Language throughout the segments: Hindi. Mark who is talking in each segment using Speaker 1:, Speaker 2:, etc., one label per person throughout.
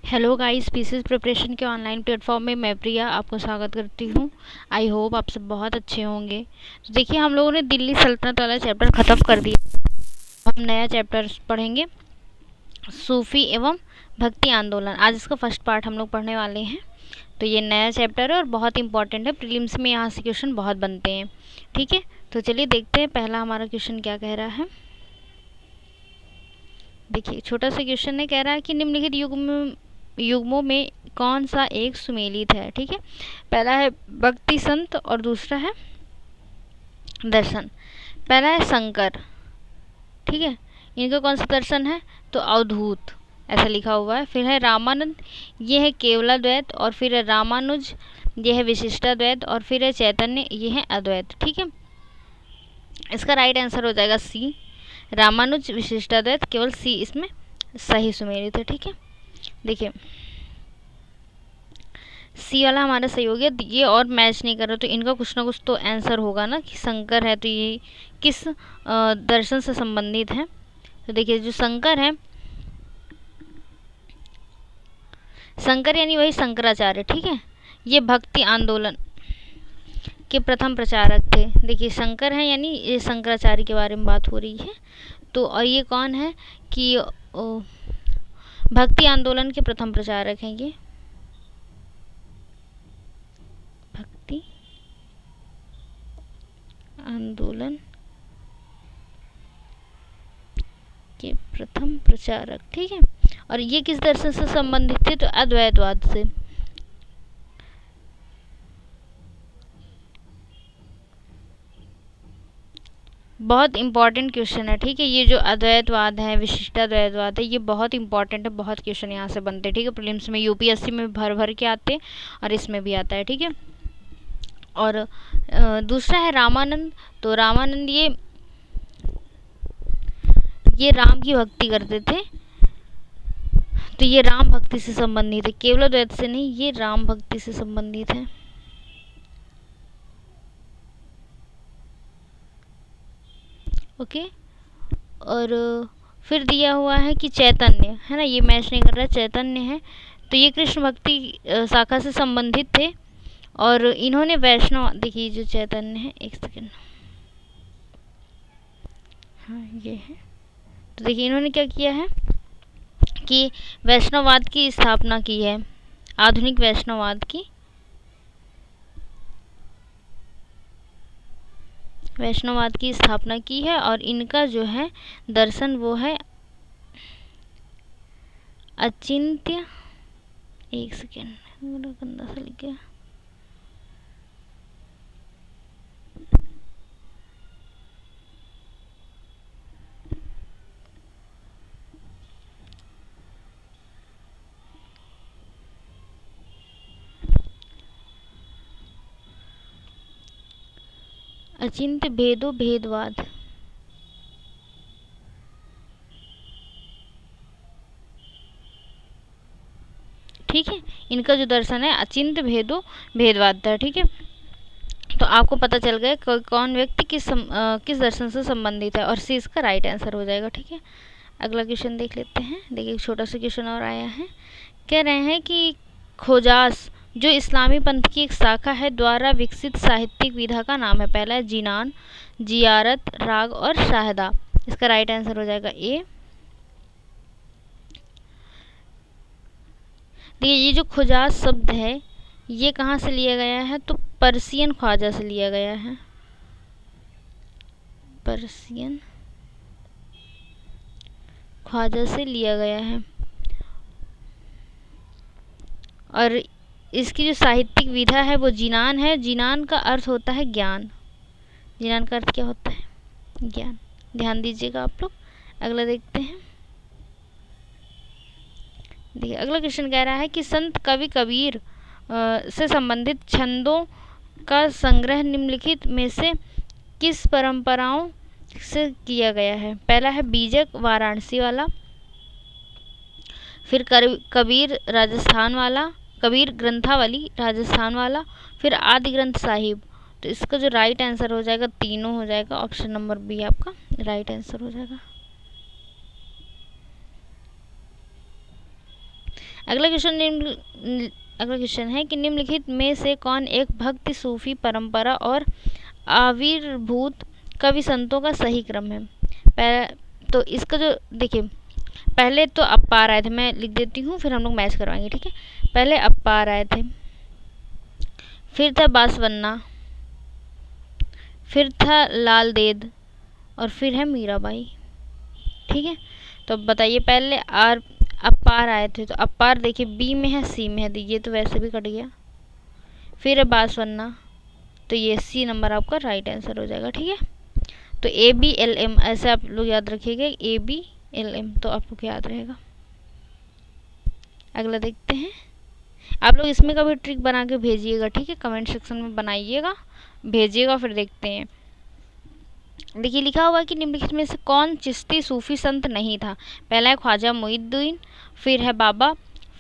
Speaker 1: हेलो गाइस, पीसीएस प्रिपरेशन के ऑनलाइन प्लेटफॉर्म में मैं प्रिया आपको स्वागत करती हूँ। आई होप आप सब बहुत अच्छे होंगे। तो देखिए, हम लोगों ने दिल्ली सल्तनत वाला चैप्टर ख़त्म कर दिया। हम नया चैप्टर पढ़ेंगे, सूफी एवं भक्ति आंदोलन। आज इसका फर्स्ट पार्ट हम लोग पढ़ने वाले हैं। तो ये नया चैप्टर है और बहुत इंपॉर्टेंट है। प्रीलिम्स में यहाँ से क्वेश्चन बहुत बनते हैं। ठीक है, तो चलिए देखते हैं पहला हमारा क्वेश्चन क्या कह रहा है। देखिए, छोटा सा क्वेश्चन है, कह रहा है कि निम्नलिखित युग्मों में कौन सा एक सुमेलित है। ठीक है, पहला है भक्ति संत और दूसरा है दर्शन। पहला है शंकर, ठीक है, इनका कौन सा दर्शन है, तो अवधूत ऐसा लिखा हुआ है। फिर है रामानंद, ये है केवलाद्वैत। और फिर है रामानुज, ये है विशिष्टाद्वैत। और फिर है चैतन्य, ये है अद्वैत। ठीक है, इसका राइट आंसर हो जाएगा सी, रामानुज विशिष्टाद्वैत। केवल सी इसमें सही सुमेलित है। ठीक है, देखिए सी वाला हमारा सही हो गया। ये और मैच नहीं कर रहा, तो इनका कुछ ना कुछ तो आंसर होगा ना, कि शंकर है तो ये किस दर्शन से संबंधित है। तो देखिए, जो शंकर है, शंकर यानी वही शंकराचार्य। ठीक है, ये भक्ति आंदोलन के प्रथम प्रचारक थे। देखिए, शंकर है यानी ये शंकराचार्य के बारे में बात हो रही है। तो और ये कौन है कि भक्ति आंदोलन के प्रथम प्रचारक हैं ये, भक्ति आंदोलन के प्रथम प्रचारक। ठीक है, और ये किस दर्शन से संबंधित थे, तो अद्वैतवाद से। बहुत इंपॉर्टेंट क्वेश्चन है। ठीक है, ये जो अद्वैतवाद है, विशिष्टाद्वैतवाद है, ये बहुत इंपॉर्टेंट है। बहुत क्वेश्चन यहाँ से बनते हैं। ठीक है, प्रीलिम्स में यूपीएससी में भर भर के आते हैं और इसमें भी आता है। ठीक है, और दूसरा है रामानंद। तो रामानंद ये राम की भक्ति करते थे, तो ये राम भक्ति से संबंधित है, केवलाद्वैत से नहीं, ये राम भक्ति से संबंधित है। ओके, और फिर दिया हुआ है कि चैतन्य है ना, ये मैच नहीं कर रहा, चैतन्य है तो ये कृष्ण भक्ति शाखा से संबंधित थे। और इन्होंने वैष्णव, देखिए जो चैतन्य है, एक सेकेंड, हाँ ये है। तो देखिए, इन्होंने क्या किया है कि वैष्णववाद की स्थापना की है, आधुनिक वैष्णववाद की, वैष्णववाद की स्थापना की है। और इनका जो है दर्शन वो है अचिंत्य, एक सेकेंड गंदा सा लिख गया, अचिंत्य भेदो भेदवाद। ठीक है, इनका जो दर्शन है अचिंत्य भेदो भेदवाद था। ठीक है, तो आपको पता चल गया कौन व्यक्ति किस दर्शन से संबंधित है, और सी इसका राइट आंसर हो जाएगा। ठीक है, अगला क्वेश्चन देख लेते हैं। देखिए, एक छोटा सा क्वेश्चन और आया है, कह रहे हैं कि खोजास जो इस्लामी पंथ की एक शाखा है द्वारा विकसित साहित्यिक विधा का नाम है। पहला है जिनान, जियारत, राग और शाहदा। इसका राइट आंसर हो जाएगा ए। देखिए, ये जो खोजास शब्द है ये कहाँ से लिया गया है, तो पर्शियन ख्वाजा से लिया गया है, पर्शियन ख्वाजा से लिया गया है। और इसकी जो साहित्यिक विधा है वो जिनान है। जिनान का अर्थ होता है ज्ञान। जिनान का अर्थ क्या होता है, ज्ञान। ध्यान दीजिएगा आप लोग। अगला देखते हैं। देखिए, अगला क्वेश्चन कह रहा है कि संत कवि कबीर से संबंधित छंदों का संग्रह निम्नलिखित में से किस परंपराओं से किया गया है। पहला है बीजक वाराणसी वाला, फिर कबीर राजस्थान वाला, कबीर ग्रंथावली राजस्थान वाला, फिर आदि ग्रंथ साहिब। तो इसका जो राइट आंसर हो जाएगा तीनों हो जाएगा, ऑप्शन नंबर बी आपका राइट आंसर हो जाएगा। अगला क्वेश्चन है कि निम्नलिखित में से कौन एक भक्ति सूफी परंपरा और आविर्भूत कवि संतों का सही क्रम है। तो इसका जो देखिए, पहले तो अप्पार आए थे, मैं लिख देती हूँ फिर हम लोग मैच करवाएंगे, ठीक है। पहले अप्पार आए थे, फिर था बासवन्ना, फिर था लाल देद और फिर है मीराबाई, ठीक है। तो बताइए, पहले अप्पार आए थे, तो अप्पार देखिए बी में है सी में है, तो ये तो वैसे भी कट गया। फिर है बासवन्ना, तो ये सी नंबर आपका राइट आंसर हो जाएगा, ठीक है। तो ABLM ऐसे आप लोग याद रखिएगा, ABLM तो आपको याद रहेगा। अगला देखते हैं, आप लोग इसमें का भी ट्रिक बना के भेजिएगा, ठीक है, कमेंट सेक्शन में बनाइएगा, भेजिएगा, फिर देखते हैं। देखिए लिखा हुआ है कि निम्नलिखित में से कौन चिश्ती सूफी संत नहीं था। पहला है ख्वाजा मोइनुद्दीन, फिर है बाबा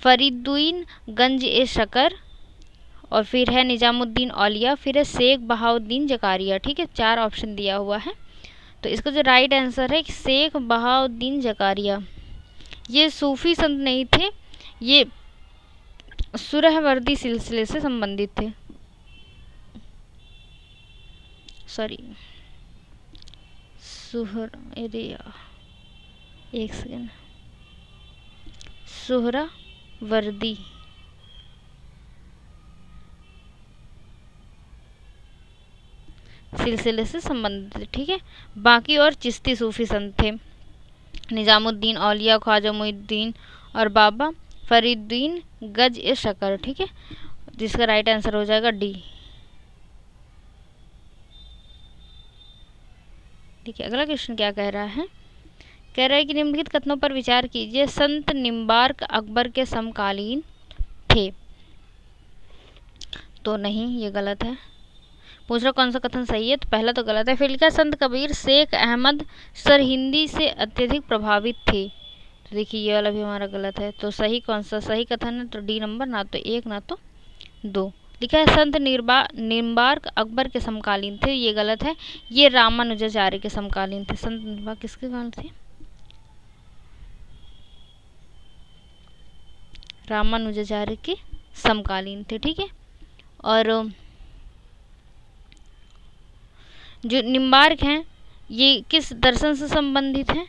Speaker 1: फरीदुद्दीन गंज ए शकर, और फिर है निजामुद्दीन औलिया, फिर है शेख बहाउद्दीन जकारिया, ठीक है। 4 ऑप्शन दिया हुआ है, तो इसका जो राइट आंसर है शेख बहाउद्दीन जकारिया। ये सूफी संत नहीं थे, ये सुहरावर्दी सिलसिले से संबंधित थे, सॉरी एक सेकेंड, सुहरावर्दी सिलसिले से संबंधित, ठीक है। बाकी और चिश्ती सूफी संत थे, निजामुद्दीन औलिया, ख्वाजा मोइनुद्दीन और बाबा फरीदुद्दीन गंज ए शकर, ठीक है, जिसका राइट आंसर हो जाएगा डी, ठीक है। अगला क्वेश्चन क्या कह रहा है, कह रहा है कि निम्नलिखित कथनों पर विचार कीजिए, संत निम्बार्क अकबर के समकालीन थे। तो नहीं, ये गलत है। पूछ रहा कौन सा कथन सही है, तो पहला तो गलत है। फिर लिखा संत कबीर शेख अहमद सरहिंदी से अत्यधिक प्रभावित थे, तो देखिए ये वाला भी हमारा गलत है। तो सही कौन सा सही कथन है, तो डी नंबर, ना तो 1 ना तो 2। लिखा है संत निम्बार्क अकबर के समकालीन थे, ये गलत है, ये रामानुजाचार्य के समकालीन थे। संत निम्बार्क किसके काल थे, रामानुजाचार्य के समकालीन थे, ठीक है। और जो निम्बार्क हैं ये किस दर्शन से संबंधित हैं,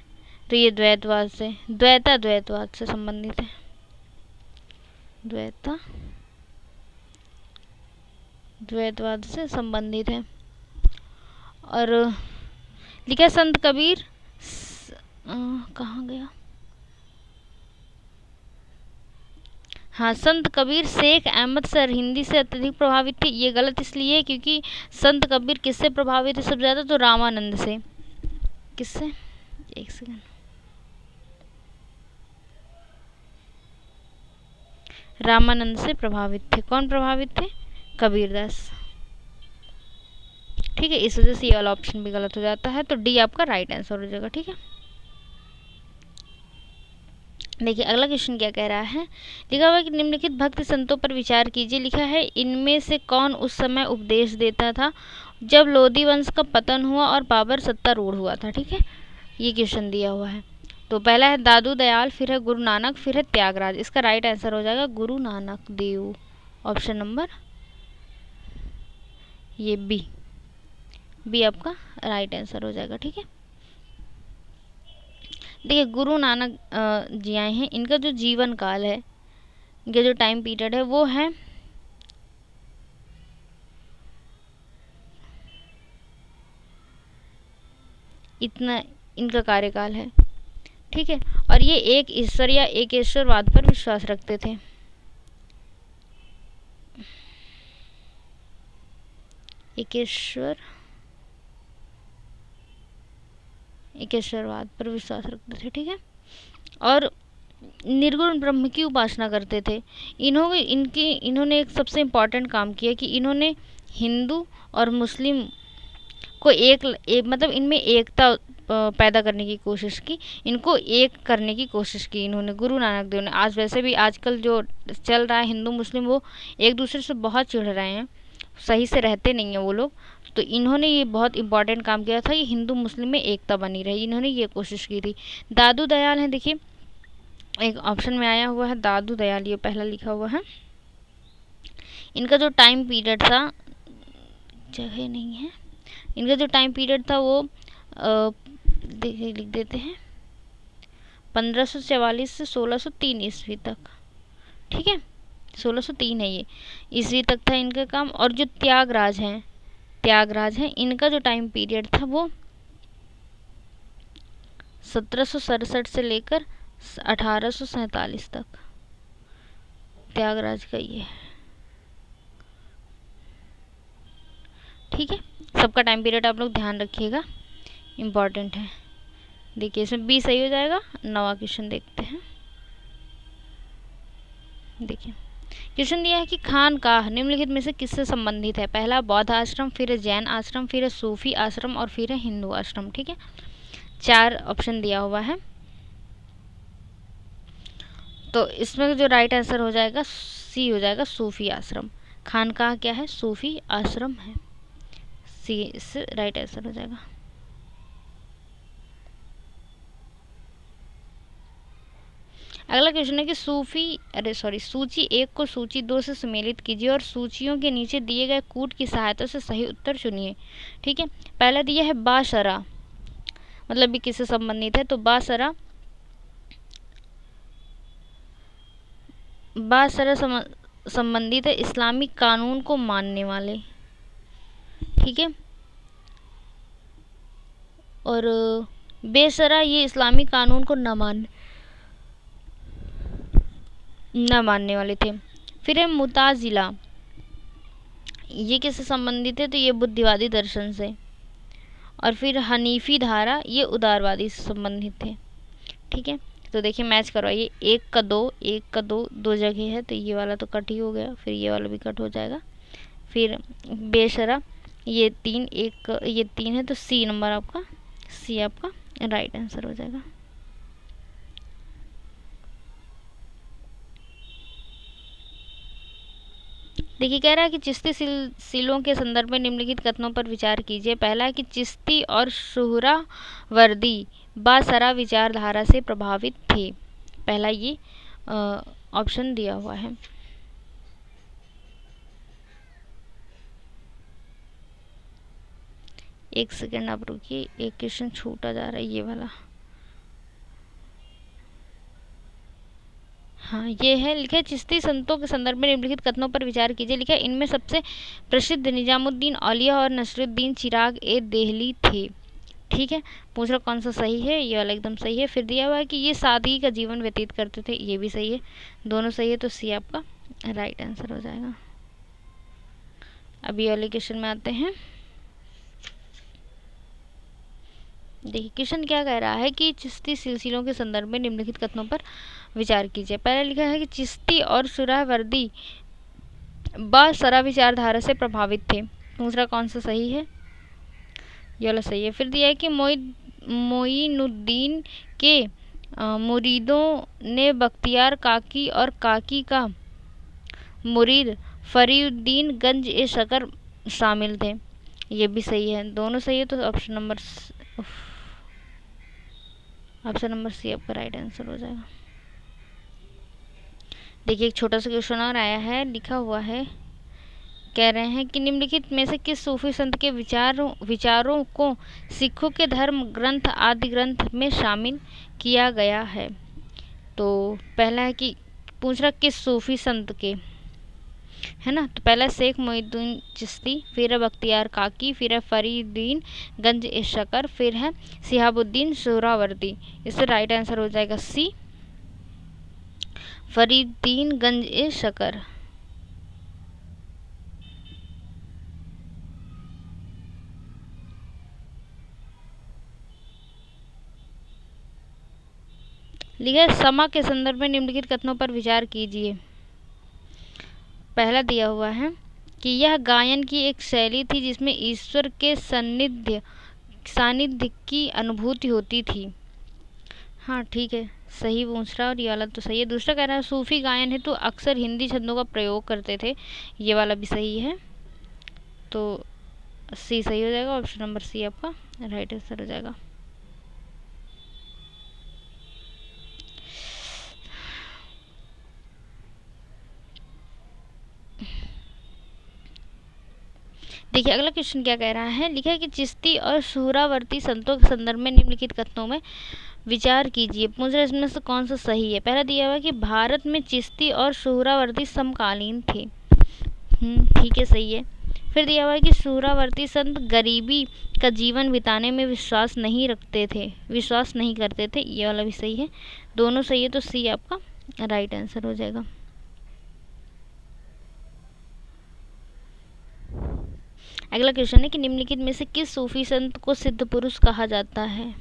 Speaker 1: तो ये द्वैतवाद से, द्वैतवाद से संबंधित है, द्वैतवाद से संबंधित है। और लिखा संत कबीर कहाँ गया, हाँ, संत कबीर शेख अहमद सरहिंदी से अत्यधिक प्रभावित थे, ये गलत इसलिए क्योंकि संत कबीर किससे प्रभावित थे सबसे ज़्यादा, तो रामानंद से। किससे, एक सेकंड, रामानंद से प्रभावित थे। कौन प्रभावित थे, कबीरदास, ठीक है। इस वजह से ये वाला ऑप्शन भी गलत हो जाता है, तो डी आपका राइट आंसर हो जाएगा, ठीक है। देखिए अगला क्वेश्चन क्या कह रहा है, लिखा हुआ है कि निम्नलिखित भक्त संतों पर विचार कीजिए। लिखा है इनमें से कौन उस समय उपदेश देता था जब लोधी वंश का पतन हुआ और बाबर सत्तारूढ़ हुआ था, ठीक है। ये क्वेश्चन दिया हुआ है, तो पहला है दादू दयाल, फिर है गुरु नानक, फिर है त्यागराज। इसका राइट आंसर हो जाएगा गुरु नानक देव, ऑप्शन नंबर ये बी आपका राइट आंसर हो जाएगा, ठीक है। देखिए गुरु नानक जी आए हैं, इनका जो जीवन काल है, इनका जो टाइम पीरियड है वो है इतना, इनका कार्यकाल है, ठीक है। और ये एक ईश्वर या एक ईश्वरवाद पर विश्वास रखते थे, एकेश्वरवाद पर विश्वास रखते थे, ठीक है। और निर्गुण ब्रह्म की उपासना करते थे। इन्होंने एक सबसे इम्पॉर्टेंट काम किया कि इन्होंने हिंदू और मुस्लिम को मतलब इनमें एकता पैदा करने की कोशिश की, इनको एक करने की कोशिश की इन्होंने, गुरु नानक देव ने। आज वैसे भी आजकल जो चल रहा है हिंदू मुस्लिम, वो एक दूसरे से बहुत चिढ़ रहे हैं, सही से रहते नहीं हैं वो लोग। तो इन्होंने ये बहुत इंपॉर्टेंट काम किया था, ये हिंदू मुस्लिम में एकता बनी रही, इन्होंने ये कोशिश की थी। दादू दयाल हैं, देखिए एक ऑप्शन में आया हुआ है दादू दयाल, ये पहला लिखा हुआ है। इनका जो टाइम पीरियड था, जगह नहीं है, इनका जो टाइम पीरियड था वो लिख देते हैं 1544 से 1603 ईस्वी तक। ठीक है, 1603 है ये ईस्वी तक था इनका काम। और जो त्यागराज हैं इनका जो टाइम पीरियड था वो 1767 से लेकर 1847 तक त्यागराज का ये। ठीक है, सबका टाइम पीरियड आप लोग ध्यान रखिएगा, इम्पॉर्टेंट है। देखिए इसमें बी सही हो जाएगा। नवा क्वेश्चन देखते हैं। देखिए क्वेश्चन दिया है कि खानकाह निम्नलिखित में से किससे संबंधित है। पहला बौद्ध आश्रम, फिर है जैन आश्रम, फिर है सूफी आश्रम और फिर है हिंदू आश्रम। ठीक है, 4 ऑप्शन दिया हुआ है। तो इसमें जो राइट आंसर हो जाएगा सी हो जाएगा, सूफी आश्रम। खानकाह क्या है, सूफी आश्रम है। सी इससे राइट आंसर हो जाएगा। अगला क्वेश्चन है कि सूची 1 को सूची 2 से सुमेलित कीजिए और सूचियों के नीचे दिए गए कूट की सहायता से सही उत्तर चुनिए। ठीक है, पहला दिया है बाशरा, मतलब भी किससे संबंधित है, तो बाशरा संबंधित है इस्लामिक कानून को मानने वाले। ठीक है, और बेसरा ये इस्लामिक कानून को न मानने वाले थे। फिर है मुताजिला, ये किससे संबंधित है, तो ये बुद्धिवादी दर्शन से। और फिर हनीफी धारा, ये उदारवादी से संबंधित थे। ठीक है, तो देखिए मैच करवाइए, 1 का 2 दो जगह है, तो ये वाला तो कट ही हो गया, फिर ये वाला भी कट हो जाएगा। फिर बेशरा ये 3 है, तो सी आपका राइट आंसर हो जाएगा। देखिए कह रहा है कि चिश्ती सिलों के संदर्भ में निम्नलिखित कथनों पर विचार कीजिए। पहला है कि चिश्ती और सुहरावर्दी बासरा विचारधारा से प्रभावित थे। पहला ये ऑप्शन दिया हुआ है। एक सेकेंड आप रुकिए, एक क्वेश्चन छूटा जा रहा है, ये वाला। हाँ ये है, लिखा है चिश्ती संतों के संदर्भ में निम्नलिखित कथनों पर विचार कीजिए। लिखा है इनमें सबसे प्रसिद्ध निजामुद्दीन औलिया और नसरुद्दीन चिराग ए देहली थे। ठीक है, पूछ रहा कौन सा सही है, ये वाला एकदम सही है। फिर दिया हुआ है कि ये सादगी का जीवन व्यतीत करते थे, ये भी सही है, दोनों सही है, तो सी आपका राइट आंसर हो जाएगा। अभी वाले क्वेश्चन में आते हैं। देखिए क्वेश्चन क्या कह रहा है कि चिश्ती सिलसिलों के संदर्भ में निम्नलिखित कथनों पर विचार कीजिए। पहले लिखा है कि चिश्ती और सुहरावर्दी बासरा विचारधारा से प्रभावित थे, दूसरा कौन सा सही है, ये वाला सही है। फिर दिया है कि मोइनुद्दीन के मुरीदों ने बख्तियार काकी और काकी का मुरीद फरीउद्दीन गंज ए शकर शामिल थे, ये भी सही है, दोनों सही है, तो ऑप्शन नंबर सी आपका राइट आंसर हो जाएगा। देखिए एक छोटा सा क्वेश्चन और आया है, लिखा हुआ है, कह रहे हैं कि निम्नलिखित में से किस सूफी संत के विचारों को सिखों के धर्म ग्रंथ आदि ग्रंथ में शामिल किया गया है। तो पहला है कि पूछ रहा किस सूफी संत के, है ना, तो पहला शेख मोइनुद्दीन चिश्ती, फिर है बख्तियार काकी, फिर है फरीउद्दीन गंज ए शकर, फिर है शिहाबुद्दीन सुहरावर्दी। इससे राइट आंसर हो जाएगा सी, फरीउद्दीन गंज ए शकर। लिखा है समा के संदर्भ में निम्नलिखित कथनों पर विचार कीजिए। पहला दिया हुआ है कि यह गायन की एक शैली थी जिसमें ईश्वर के सानिध्य की अनुभूति होती थी। हाँ ठीक है, सही पूछ रहा है, और ये वाला तो सही है। दूसरा कह रहा है सूफी गायन है तो अक्सर हिंदी छंदों का प्रयोग करते थे, ये वाला भी सही है, तो सी सही हो जाएगा, ऑप्शन नंबर सी आपका राइट आंसर हो जाएगा। देखिए अगला क्वेश्चन क्या कह रहा है, लिखा है कि चिश्ती और सुहरावर्ती संतों के संदर्भ में निम्नलिखित कथनों में विचार कीजिए। पूछ रहा इसमें से कौन सा सही है। पहला दिया हुआ है कि भारत में चिश्ती और सुहरावर्ती समकालीन थे। ठीक है, सही है। फिर दिया हुआ है कि सुहरावर्ती संत गरीबी का जीवन बिताने में विश्वास नहीं करते थे। ये वाला भी सही है। दोनों सही है, तो सी आपका राइट आंसर हो जाएगा। अगला क्वेश्चन है कि निम्नलिखित में से किस सूफी संत को सिद्ध पुरुष कहा जाता है।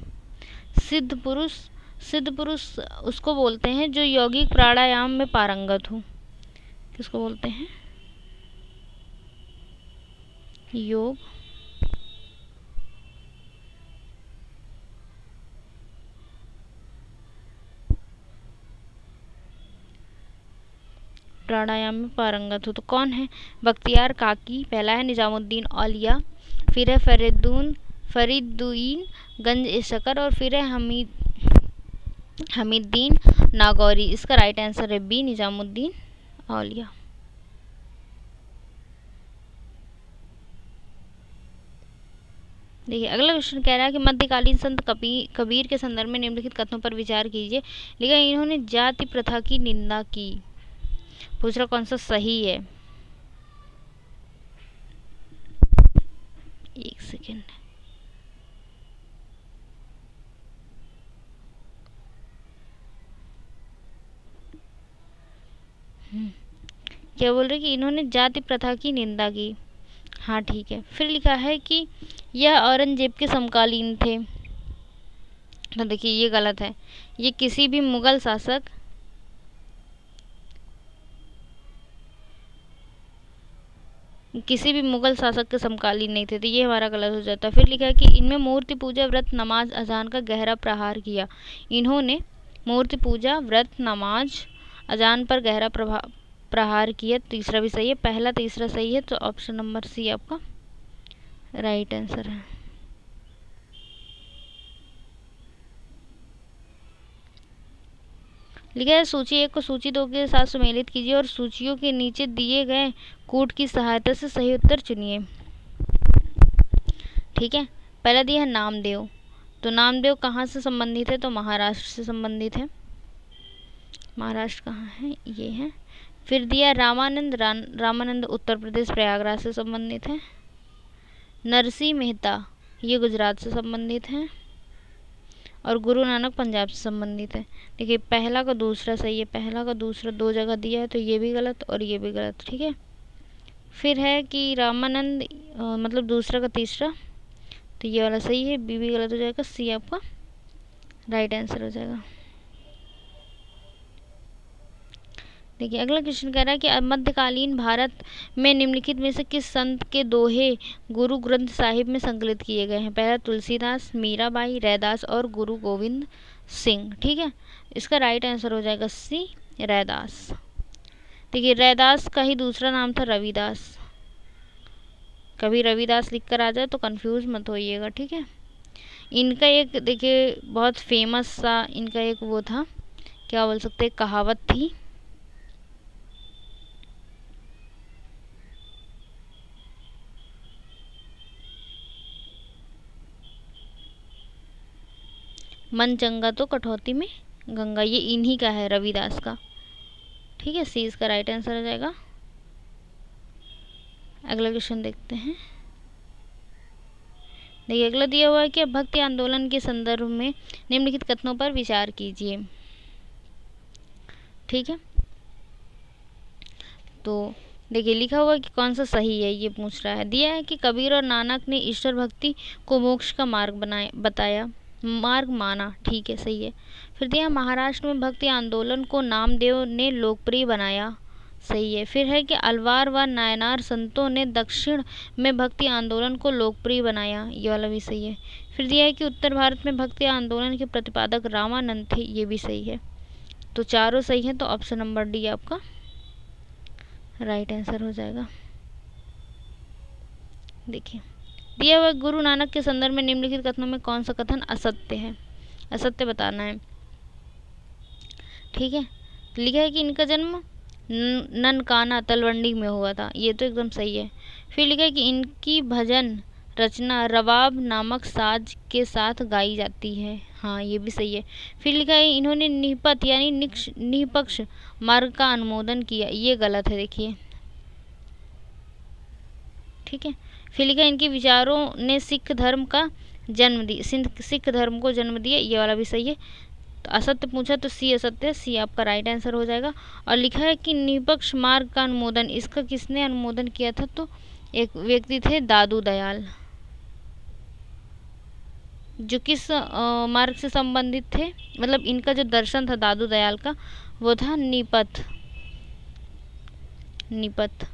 Speaker 1: सिद्ध पुरुष उसको बोलते हैं जो यौगिक प्राणायाम में पारंगत हो। किसको बोलते हैं? योग प्राणायाम में पारंगत हो तो कौन है? बख्तियार काकी पहला है, निजामुद्दीन औलिया, फिर है फरीदुद्दीन गंज ए शकर और फिर है हमीद्दीन नागौरी। इसका राइट आंसर है बी, निजामुद्दीन औलिया। देखिए अगला क्वेश्चन कह रहा है कि मध्यकालीन संत कबीर के संदर्भ में निम्नलिखित कथनों पर विचार कीजिए। लिखा इन्होंने जाति प्रथा की निंदा की। पूछ रहा कौन सा सही है। एक सेकेंड। क्या बोल रहे कि इन्होंने जाति प्रथा की निंदा की। हाँ ठीक है। फिर लिखा है कि यह औरंगजेब के समकालीन थे। तो देखिए ये गलत है। ये किसी भी मुगल शासक के समकालीन नहीं थे, तो ये हमारा गलत हो जाता है। फिर लिखा है कि इनमें मूर्ति पूजा, व्रत, नमाज, अजान का गहरा प्रहार किया। इन्होंने मूर्ति पूजा, व्रत, नमाज, अजान पर गहरा प्रहार किया। तीसरा भी सही है। पहला तीसरा सही है, तो ऑप्शन नंबर सी आपका राइट आंसर है। लिखा है सूची 1 को सूची 2 के साथ सम्मिलित कीजिए और सूचियों के नीचे दिए गए कूट की सहायता से सही उत्तर चुनिए। ठीक है। पहला दिया है नामदेव। तो नामदेव कहाँ से संबंधित है? तो महाराष्ट्र से संबंधित है। महाराष्ट्र कहाँ है? ये है। फिर दिया रामानंद उत्तर प्रदेश प्रयागराज से संबंधित है। नरसिंह मेहता ये गुजरात से संबंधित है और गुरु नानक पंजाब से संबंधित है। देखिए पहला का दूसरा सही है। पहला का दूसरा दो जगह दिया है, तो ये भी गलत और ये भी गलत। ठीक है। फिर है कि रामानंद मतलब दूसरा का तीसरा, तो ये वाला सही है। बी भी गलत हो जाएगा। सी आपका राइट आंसर हो जाएगा। देखिए अगला क्वेश्चन कह रहा है कि मध्यकालीन भारत में निम्नलिखित में से किस संत के दोहे गुरु ग्रंथ साहिब में संकलित किए गए हैं। पहला तुलसीदास, मीराबाई, रैदास और गुरु गोविंद सिंह। ठीक है। इसका राइट आंसर हो जाएगा सी, रैदास। देखिए रैदास का ही दूसरा नाम था रविदास। कभी रविदास लिख कर आ जाए तो कंफ्यूज मत होइएगा। ठीक है। इनका एक देखिए बहुत फेमस सा इनका एक वो था, क्या बोल सकते हैं, कहावत थी। मन चंगा तो कटौती में गंगा। ये इन्हीं का है, रविदास का। ठीक है। सी इसका राइट आंसर हो जाएगा। अगला क्वेश्चन देखते हैं। देखिए अगला दिया हुआ है कि भक्ति आंदोलन के संदर्भ में निम्नलिखित कथनों पर विचार कीजिए। ठीक है। तो देखिए लिखा हुआ है कि कौन सा सही है, ये पूछ रहा है। दिया है कि कबीर और नानक ने ईश्वर भक्ति को मोक्ष का मार्ग माना। ठीक है, सही है। फिर दिया महाराष्ट्र में भक्ति आंदोलन को नामदेव ने लोकप्रिय बनाया। सही है। फिर है कि अलवार व नायनार संतों ने दक्षिण में भक्ति आंदोलन को लोकप्रिय बनाया। ये वाला भी सही है। फिर दिया है कि उत्तर भारत में भक्ति आंदोलन के प्रतिपादक रामानंद थे। ये भी सही है। तो चारों सही है, तो ऑप्शन नंबर डी आपका राइट आंसर हो जाएगा। देखिए दिया हुआ गुरु नानक के संदर्भ में निम्नलिखित कथनों में कौन सा कथन असत्य है। असत्य बताना है। ठीक है। लिखा है कि इनका जन्म ननकाना तलवंडी में हुआ था, ये तो एकदम सही है। फिर लिखा है कि इनकी भजन रचना रबाब नामक साज के साथ गाई जाती है, हाँ ये भी सही है। फिर लिखा है इन्होंने निपत यानी निष्पक्ष मार्ग का अनुमोदन किया, ये गलत है देखिए, ठीक है। फिर लिखा है इनके विचारों ने सिख धर्म का जन्म दिया, सिख धर्म को जन्म दिया, ये वाला भी सही है। तो असत्य पूछा तो सी असत्य है, सी आपका राइट आंसर हो जाएगा। और लिखा है कि निष्पक्ष मार्ग का अनुमोदन, इसका किसने अनुमोदन किया था, तो एक व्यक्ति थे दादू दयाल, जो किस मार्ग से संबंधित थे, मतलब इनका जो दर्शन था दादू दयाल का वो था निपथ, निपथ।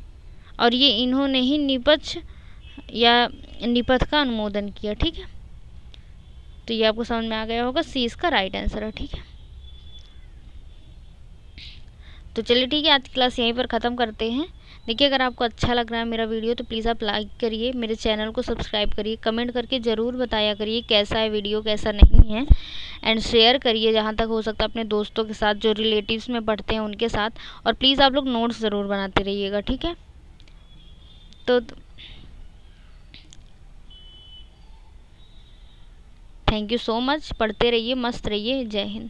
Speaker 1: और ये इन्होंने ही निपक्ष या निपथ का अनुमोदन किया, ठीक है। तो ये आपको समझ में आ गया होगा, सी इसका राइट आंसर है, ठीक है। तो चलिए ठीक है, आज की क्लास यहीं पर ख़त्म करते हैं। देखिए अगर आपको अच्छा लग रहा है मेरा वीडियो तो प्लीज़ आप लाइक करिए, मेरे चैनल को सब्सक्राइब करिए, कमेंट करके ज़रूर बताया करिए कैसा है वीडियो कैसा नहीं है, एंड शेयर करिए जहाँ तक हो सकता है अपने दोस्तों के साथ, जो रिलेटिव्स में पढ़ते हैं उनके साथ। और प्लीज़ आप लोग नोट्स ज़रूर बनाते रहिएगा, ठीक है। तो थैंक यू सो मच, पढ़ते रहिए, मस्त रहिए, जय हिंद।